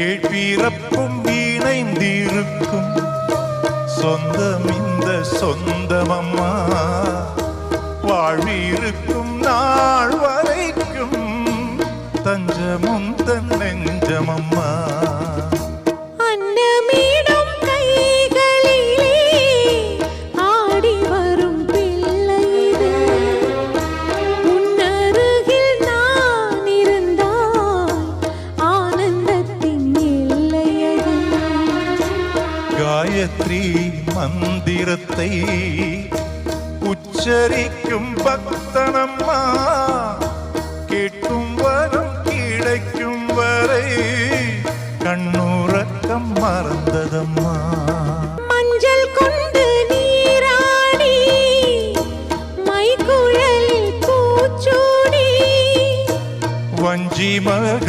ஏழ்பிறப்பும் இணைந்திருக்கும் சொந்தம் இந்த சொந்தமம்மா. வாழ்விருக்கும் நாள் வரைக்கும் தஞ்சமும் தன் நெஞ்சமம்மா. காயத்ரி மந்திரத்தை உச்சரிக்கும் பக்தனம்மா. கேட்கும் வரம் கிடைக்கும் வரை கண்ணுறக்கம் மறந்ததம்மா. மஞ்சள் கொண்டு நீராடி மைக்குழலில் பூச்சூடி வஞ்சி மக